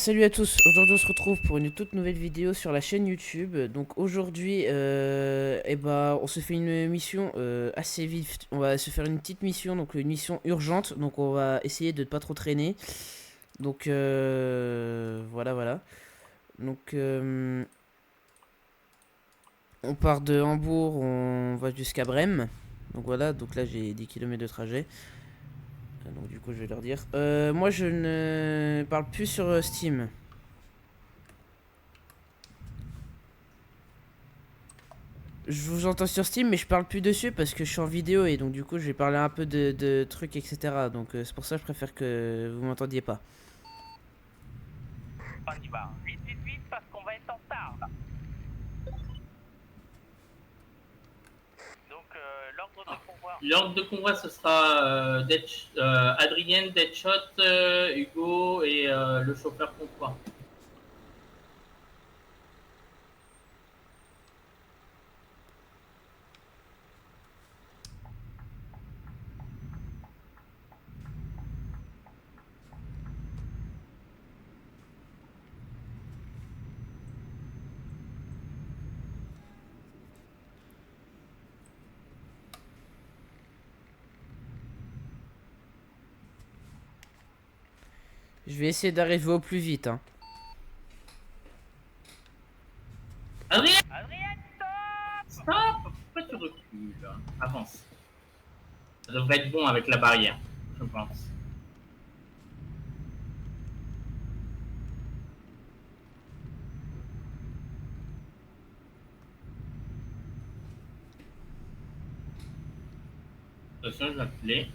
Salut à tous, aujourd'hui on se retrouve pour une toute nouvelle vidéo sur la chaîne YouTube. Donc aujourd'hui, on se fait une mission assez vite. On va se faire une petite mission, donc une mission urgente. Donc on va essayer de ne pas trop traîner. Donc voilà. Donc on part de Hambourg, on va jusqu'à Brême. Donc voilà, donc là j'ai 10 km de trajet. Donc du coup je vais leur dire. Moi je ne parle plus sur Steam. Je vous entends sur Steam, mais je parle plus dessus parce que je suis en vidéo et donc du coup je vais parler un peu de trucs, etc. Donc c'est pour ça que je préfère que vous m'entendiez pas. On y va. Vite, vite, vite, parce qu'on va être en retard, là. Donc, l'ordre de convoi. L'ordre de convoi, ce sera Adrien, Deadshot, Hugo et le chauffeur convoi. Je vais essayer d'arriver au plus vite. Hein. Adrien, Adrien, stop! stop! Pourquoi tu recules? Avance. Ça devrait être bon avec la barrière, je pense. Attention, je vais appeler.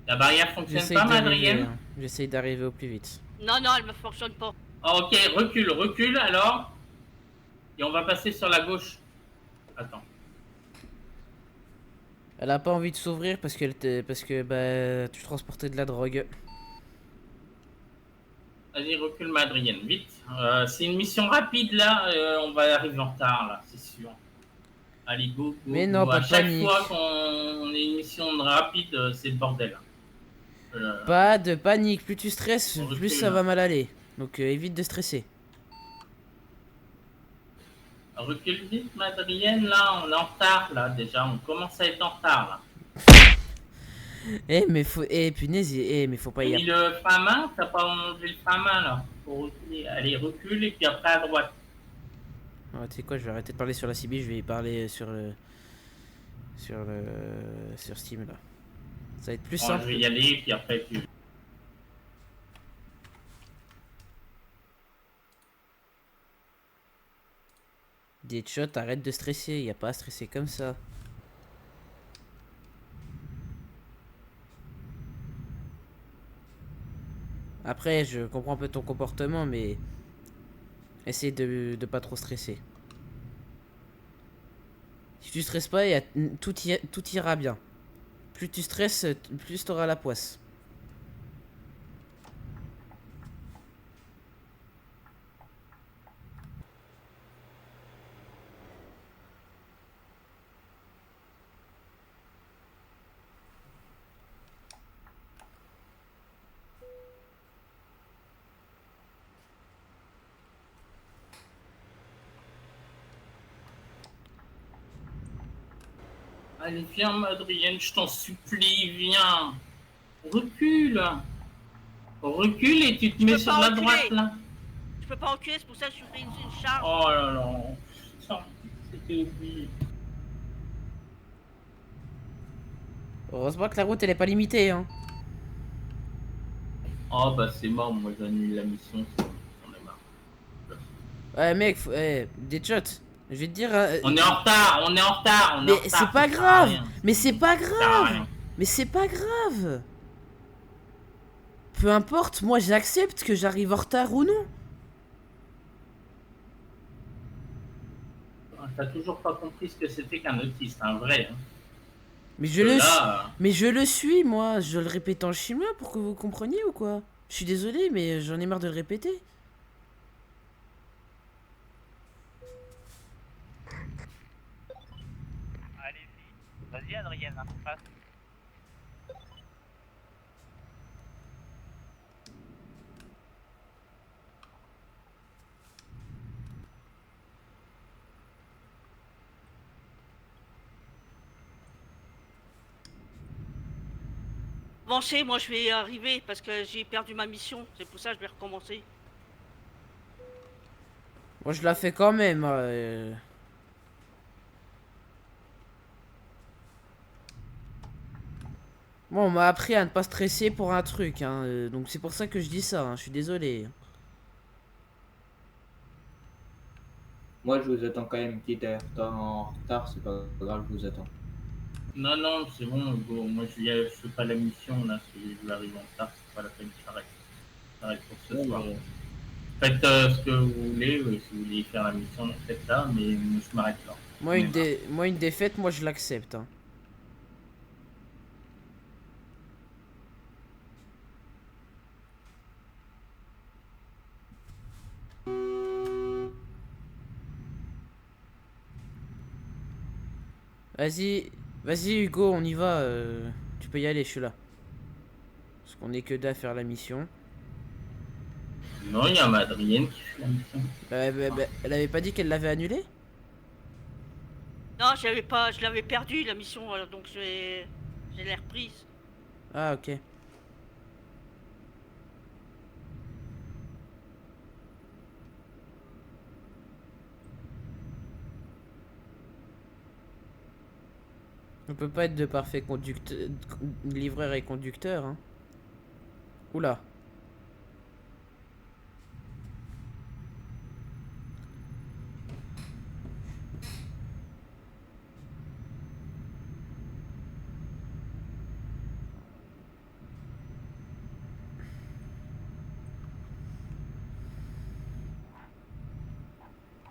La barrière fonctionne J'essaye pas, d'arriver. Adrien? Hein. J'essaye d'arriver au plus vite. Non, elle me fonctionne pas. Ah, ok, recule alors. Et on va passer sur la gauche. Attends. Elle a pas envie de s'ouvrir parce que bah tu transportais de la drogue. Vas-y, recule, Adrien, vite. C'est une mission rapide là. On va arriver en retard là, c'est sûr. Allez, go. Mais non, pas à de chaque panique. fois qu'on est une mission rapide, c'est le bordel. Pas de panique, plus tu stresses, On plus recule, ça va mal aller. Donc évite de stresser. Recule vite, Madrienne, là, on est en retard, là, déjà. On commence à être en retard, là. Mais faut. Punaise, mais faut pas T'as y mis le frein à main, t'as pas enlevé le frein à main, là. Faut reculer. Allez, recule et puis après à droite. Ah, tu sais quoi, je vais arrêter de parler sur la CB, je vais y parler sur Steam là. Ça va être plus Bon, simple. je vais y aller, puis après tu... Deadshot, arrête de stresser, y a pas à stresser comme ça. Après, je comprends un peu ton comportement, mais essaye de pas trop stresser. Si tu stresses pas, tout ira bien. Plus tu stresses, plus t'auras la poisse. Allez, viens, Madrienne, je t'en supplie, viens. Recule. Recule et tu te mets sur la droite, là. Je peux pas reculer, c'est pour ça que je suis pris une charge. Oh là là. Ça, c'était oublié. Heureusement que la route elle est pas limitée, hein. Oh bah c'est mort, moi j'annule la mission, j'en ai marre. Ouais, mec, Deadshot, je vais te dire. On est en retard, on est en retard, on est en Mais retard. c'est pas ça sert à grave! rien. Mais c'est pas Ça sert à grave! rien. Mais c'est pas grave! Peu importe, moi j'accepte que j'arrive en retard ou non. T'as toujours pas compris ce que c'était qu'un autiste, un vrai. Hein. Mais Là, mais je le suis, moi. Je le répète en chinois pour que vous compreniez ou quoi? Je suis désolé, mais j'en ai marre de le répéter. Allez-y. Vas-y, Vas-y, Adrien, passe. Avancez, moi je vais arriver parce que j'ai perdu ma mission. C'est pour ça que je vais recommencer. Moi, je la fais quand même. Moi, on m'a appris à ne pas stresser pour un truc, hein. Donc c'est pour ça que je dis ça, hein. Je suis désolé. Moi, je vous attends quand même, quitte à être en retard, c'est pas grave, je vous attends. Non, non, c'est bon, Hugo. Moi, je fais pas la mission, là. Si je vais arriver en retard, c'est pas la peine que j'arrête. J'arrête pour ce Ouais, soir. mais Faites ce que vous voulez. Si vous voulez faire la mission, faites-la, mais je m'arrête là. Moi, une défaite, moi, je l'accepte, hein. Vas-y, vas-y Hugo, on y va. Tu peux y aller, je suis là. Parce qu'on est que deux à faire la mission. Non, il y a Madrienne qui fait la mission. Elle avait pas dit qu'elle l'avait annulée? Non, je l'avais perdu la mission, alors donc j'ai l'ai reprise. Ah, ok. On peut pas être de parfait conducteur, livreur et conducteur, hein. Oula.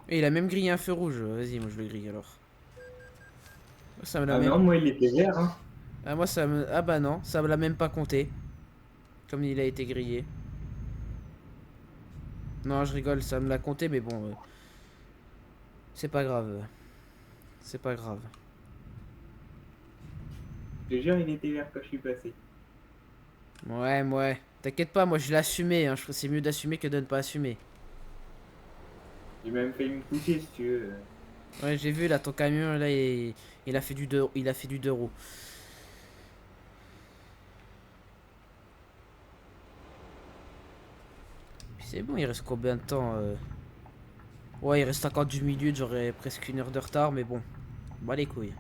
Et il a même grillé un feu rouge. Vas-y, moi je le grille alors. Ça me l'a Ah même... non, moi, il était vert, hein. Ah, moi ça me... Ah bah non, ça me l'a même pas compté. Comme il a été grillé. Non, je rigole, ça me l'a compté, mais bon... c'est pas grave. C'est pas grave. Je te jure, il était vert quand je suis passé. Ouais, ouais. T'inquiète pas, moi je l'ai assumé, hein. C'est mieux d'assumer que de ne pas assumer. J'ai même fait me coucher, si tu veux. Ouais, j'ai vu là, ton camion, là, il a fait il a fait du 2 roues. Puis c'est bon, il reste combien de temps Ouais, il reste encore 10 minutes, j'aurais presque 1 heure de retard, mais bon. Bah les couilles.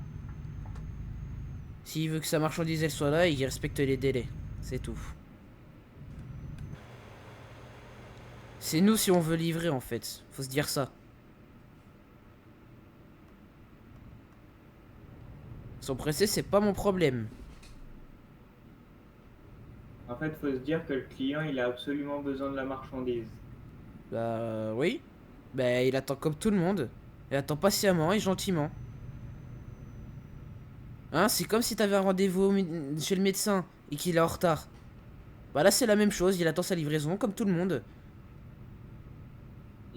S'il veut que sa marchandise elle soit là, il respecte les délais. C'est tout. C'est nous si on veut livrer en fait. Faut se dire ça. Ils sont pressés, c'est pas mon problème. En fait, faut se dire que le client, il a absolument besoin de la marchandise. Bah oui. Bah il attend comme tout le monde. Il attend patiemment et gentiment. Hein, c'est comme si t'avais un rendez-vous chez le médecin et qu'il est en retard. Bah là c'est la même chose, il attend sa livraison comme tout le monde.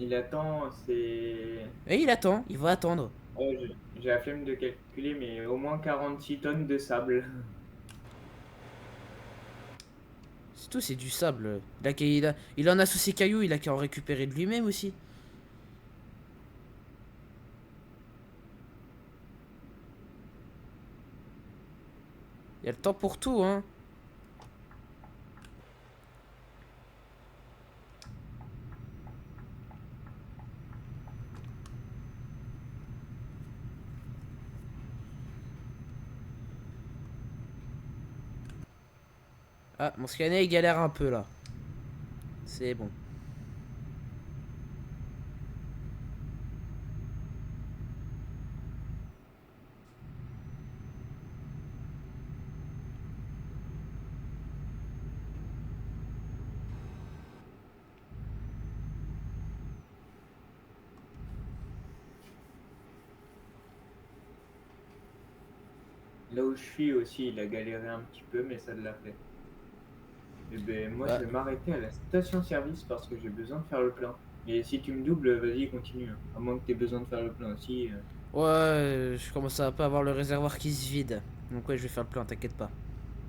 Il attend, c'est... Et il attend, il va attendre. Oh, j'ai la flemme de calculer, mais au moins 46 tonnes de sable. C'est tout, c'est du sable. Il en a sous ses cailloux, il a qu'à en récupérer de lui-même aussi. Il y a le temps pour tout, hein. Ah, mon scanner il galère un peu là. C'est bon. Là où je suis aussi, il a galéré un petit peu, mais ça l'a fait. Et ben moi, Ouais. je vais m'arrêter à la station-service parce que j'ai besoin de faire le plein. Et si tu me doubles, vas-y, continue, hein. À moins que tu aies besoin de faire le plein aussi. Ouais, je commence à un peu avoir le réservoir qui se vide. Donc ouais, je vais faire le plein, t'inquiète pas.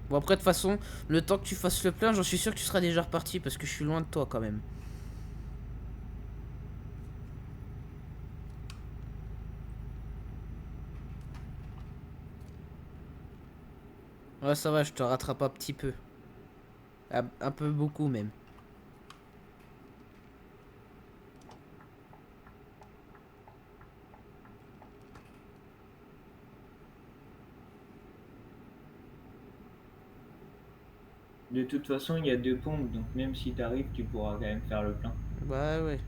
Bon après, de toute façon, le temps que tu fasses le plein, j'en suis sûr que tu seras déjà reparti parce que je suis loin de toi quand même. Ouais, ça va, je te rattrape un petit peu. Un peu beaucoup même. De toute façon, il y a 2 pompes, donc même si t'arrives, tu pourras quand même faire le plein. Bah ouais.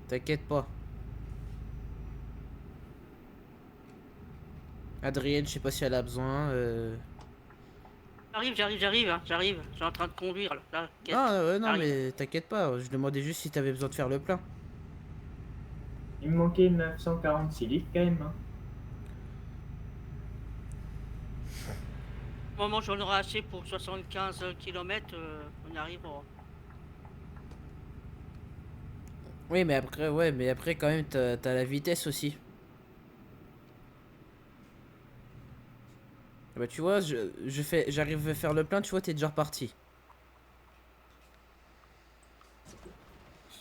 T'inquiète pas. Adrienne, je sais pas si elle a besoin. J'arrive, hein, j'arrive. Je suis en train de conduire là. Ah ouais, non, J'arrive. mais t'inquiète pas. Je demandais juste si t'avais besoin de faire le plein. Il me manquait 946 litres quand même. Hein. Au moment où j'en aurai assez pour 75 km, on arrivera. Oui, mais après, ouais, mais après quand même, t'as la vitesse aussi. Ah bah tu vois, j'arrive à faire le plein, tu vois, t'es déjà reparti.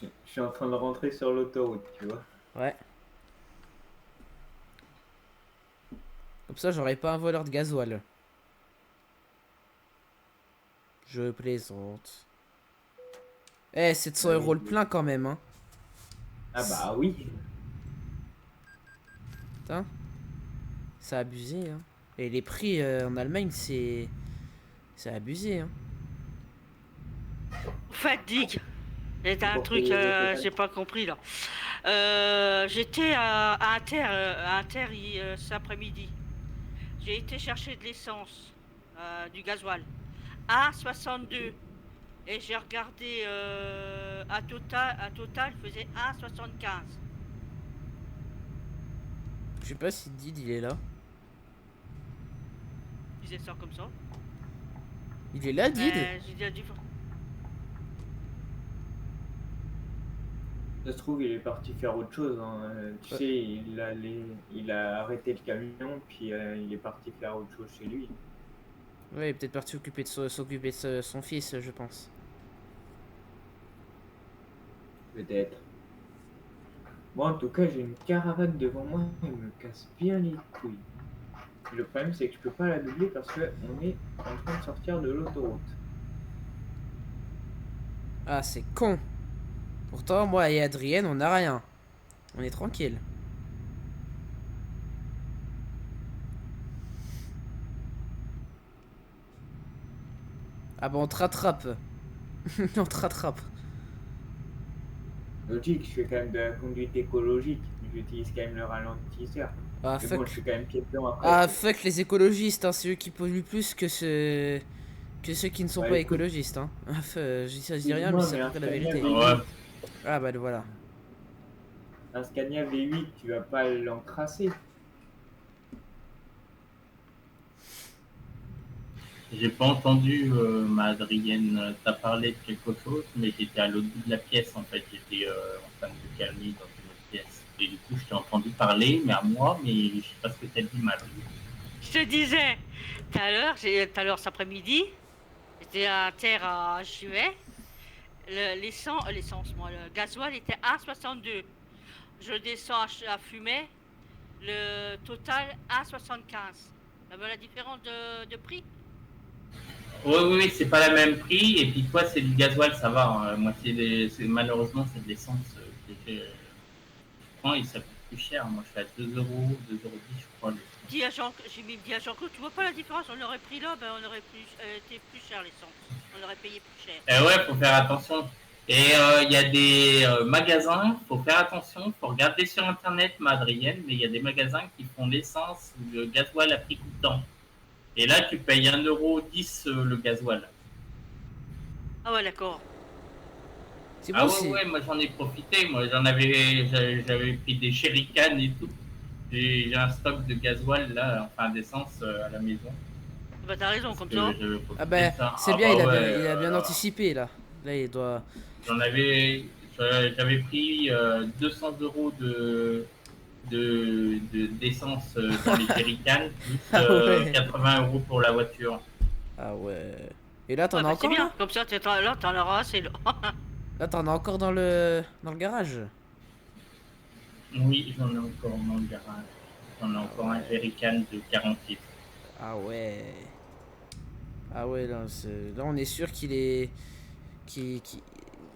Je suis en train de rentrer sur l'autoroute, tu vois. Ouais. Comme ça, j'aurai pas un voleur de gasoil. Je plaisante. Eh, 700 Ah euros oui. le plein quand même, hein. Ah bah oui. Putain, c'est abusé, hein. Et les prix en Allemagne, c'est abusé, hein. Fatigue. C'est un Pour truc, payer le total. j'ai pas compris là. J'étais à Inter cet après-midi. J'ai été chercher de l'essence, du gasoil, à 62. Et j'ai regardé à total faisait 1,75. Je sais pas si Did il est là. Je disais ça comme ça. Il est là, Did? Mais j'ai dit à du Ça se trouve, il est parti faire autre chose. Hein. Tu Ouais. sais, il a arrêté le camion, puis il est parti faire autre chose chez lui. Ouais, il est peut-être parti s'occuper de son fils, je pense. Peut-être. Moi, en tout cas, j'ai une caravane devant moi, elle me casse bien les couilles. Le problème, c'est que je peux pas la doubler parce qu'on est en train de sortir de l'autoroute. Ah, c'est con. Pourtant, moi et Adrienne, on a rien. On est tranquille. Ah bah on te rattrape. On te rattrape. Logique, je fais quand même de la conduite écologique. J'utilise quand même le ralentisseur. Ah Mais bon, je fuck. suis quand même pied dedans après. Ah fuck les écologistes, hein, c'est eux qui polluent plus que ceux qui ne sont Bah pas écoute, écologistes, hein. Ah, je dis rien, mais excuse-moi, c'est mais à un peu près la Scania vérité. Ouais. V8, Ah bah le voilà. un Scania V8, tu vas pas l'encrasser. J'ai pas entendu, ma Adrienne, t'as parlé de quelque chose, mais j'étais à l'autre bout de la pièce en fait. J'étais en train de calmer dans une autre pièce. Et du coup, je t'ai entendu parler, mais à moi, mais je sais pas ce que t'as dit, ma Adrienne. Je te disais, tout à l'heure cet après-midi, j'étais à Terre à Juvet. L'essence, moi, le gasoil était à 1,62. Je descends à Fumet, le total à 75. Ça veut la différence de prix? Oui, oui, oui, c'est pas le même prix. Et puis toi, c'est du gasoil, ça va. Hein. Moi, malheureusement, c'est de l'essence. Et ça coûte plus cher. Moi, je suis à 2 euros, 2,10 €, je crois. J'ai mis à Jean-Claude, tu vois pas la différence? On aurait pris là, ben on aurait été plus cher l'essence. On aurait payé plus cher. Ouais, faut faire attention. Et il y a des magasins, faut faire attention, faut regarder sur internet, Madrienne, mais il y a des magasins qui font l'essence ou le gasoil à prix coûtant. Et là, tu payes 1,10 € le gasoil. Ah ouais, d'accord. C'est Ah bon, ouais, c'est. ouais, moi j'en ai profité, j'avais pris des jerrycans et tout. J'ai un stock de gasoil là, enfin d'essence à la maison. Bah t'as raison, Parce comme que ça. j'avais Ah profité bah de ça. c'est Ah bien, bah ouais, il a bien là, anticipé là. Là il doit. j'en avais, J'avais pris 200 € d'essence dans les jerrycans, plus Ah ouais. 80 € pour la voiture. Ah ouais. Et là, t'en Ouais, as bah, c'est encore bien, là? comme ça là t'en auras assez. Là. Là, t'en as encore dans le garage. Oui, j'en ai encore dans le garage. J'en ai encore un jerrycan de 40 litres. Ah ouais. Ah ouais, là, là on est sûr qu'il est...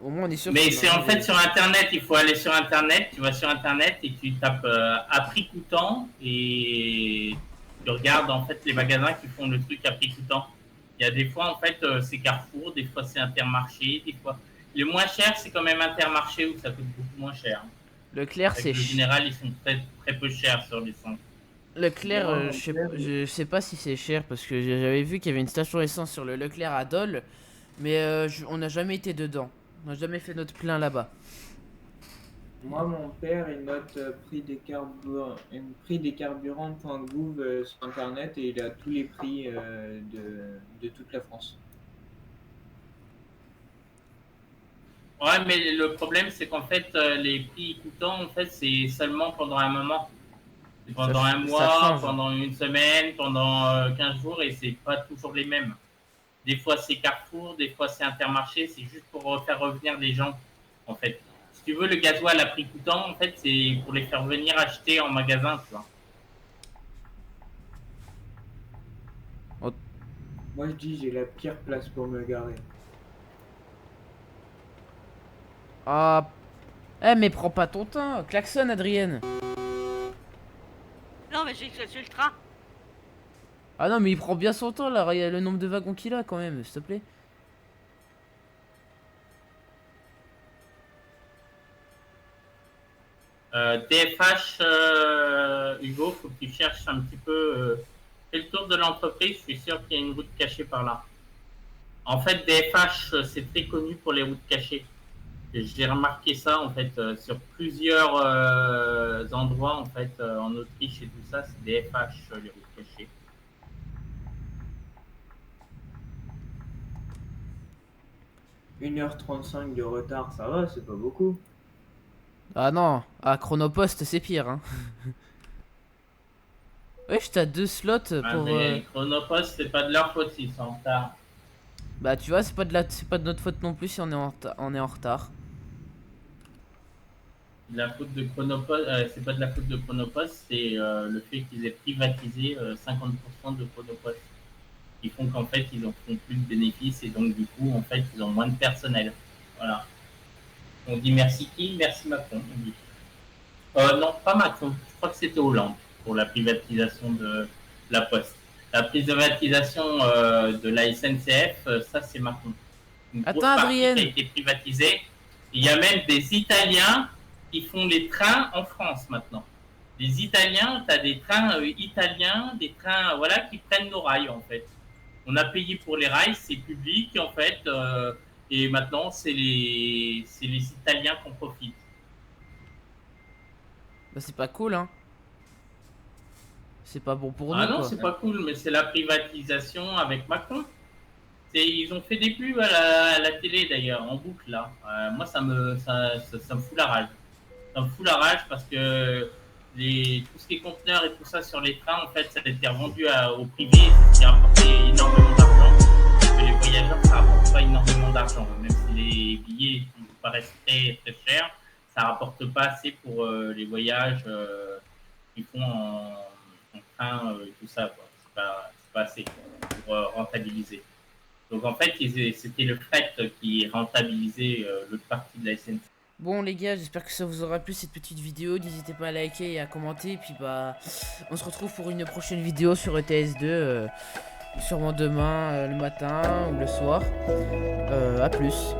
Au moins, on est sûr Mais qu'il va c'est en fait arriver. sur internet, il faut aller sur internet, tu vas sur internet et tu tapes à prix coûtant et tu regardes en fait les magasins qui font le truc à prix coûtant. Il y a des fois en fait c'est Carrefour, des fois c'est Intermarché, des fois. Le moins cher c'est quand même Intermarché où ça coûte beaucoup moins cher. Leclerc, c'est... Avec le général ils sont très peu chers sur l'essence. Leclerc, Moi, mon père, je sais pas si c'est cher parce que j'avais vu qu'il y avait une station essence sur le Leclerc à Dole, mais on n'a jamais été dedans. On n'a jamais fait notre plein là-bas. mon père, il note prix des carburants.gouv sur internet et il a tous les prix de toute la France. Ouais, mais le problème c'est qu'en fait les prix coûtants en fait c'est seulement pendant un moment. C'est pendant un Ça mois, change. pendant une semaine, pendant 15 jours et c'est pas toujours les mêmes. Des fois c'est Carrefour, des fois c'est Intermarché, c'est juste pour faire revenir les gens en fait. Si tu veux le gasoil à prix coûtant en fait c'est pour les faire venir acheter en magasin, tu vois. Moi, je dis, j'ai la pire place pour me garer. Ah. Eh, mais prends pas ton temps. Klaxon, Adrienne. Non, mais j'ai le train. Ah non, mais il prend bien son temps là. Il y a le nombre de wagons qu'il a quand même, s'il te plaît. DFH, Hugo, faut que tu cherches un petit peu. Fais le tour de l'entreprise, je suis sûr qu'il y a une route cachée par là. En fait, DFH, c'est très connu pour les routes cachées. J'ai remarqué ça en fait sur plusieurs endroits en fait en Autriche et tout ça, c'est DFH les routes cachées. 1h35 de retard, ça va, c'est pas beaucoup. Ah non, à Chronopost, c'est pire, hein. Wesh, t'as 2 slots Ah, pour... mais Chronopost, c'est pas de leur faute s'ils sont en retard. Bah, tu vois, c'est pas de notre faute non plus si on est en retard. De la faute de Chronopost, c'est pas de la faute de Chronopost, c'est le fait qu'ils aient privatisé 50% de Chronopost. Qui font qu'en fait, ils en font plus de bénéfices et donc du coup, en fait, ils ont moins de personnel. Voilà. On dit merci qui? Merci Macron. On dit. Non, pas Macron. Je crois que c'était Hollande pour la privatisation de la Poste. La privatisation de la SNCF, ça c'est Macron. Une grosse Attends, partie qui a Adrienne. été privatisée. Il y a même des Italiens qui font les trains en France maintenant. Les Italiens, tu as des trains italiens, des trains voilà, qui prennent nos rails en fait. On a payé pour les rails, c'est public en fait, et maintenant c'est les Italiens qui en profitent. Bah, c'est pas cool, hein. C'est pas bon pour Ah nous, non, quoi. c'est pas cool, mais c'est la privatisation avec Macron. Ils ont fait des pubs à la télé d'ailleurs, en boucle là. Moi, ça me fout la rage. Ça me fout la rage parce que tout ce qui est conteneurs et tout ça sur les trains, en fait, ça a été revendu au privé, ce qui a rapporté énormément d'argent. Parce que les voyageurs, ça rapporte pas énormément d'argent. Même si les billets paraissent très, très chers, ça rapporte pas assez pour les voyages qu'ils font en train et tout ça. C'est pas assez pour rentabiliser. Donc en fait, c'était le fret qui rentabilisait l'autre partie de la SNCF. Bon les gars, j'espère que ça vous aura plu cette petite vidéo. N'hésitez pas à liker et à commenter. Et puis bah, on se retrouve pour une prochaine vidéo sur ETS2. Sûrement demain, le matin ou le soir. À plus.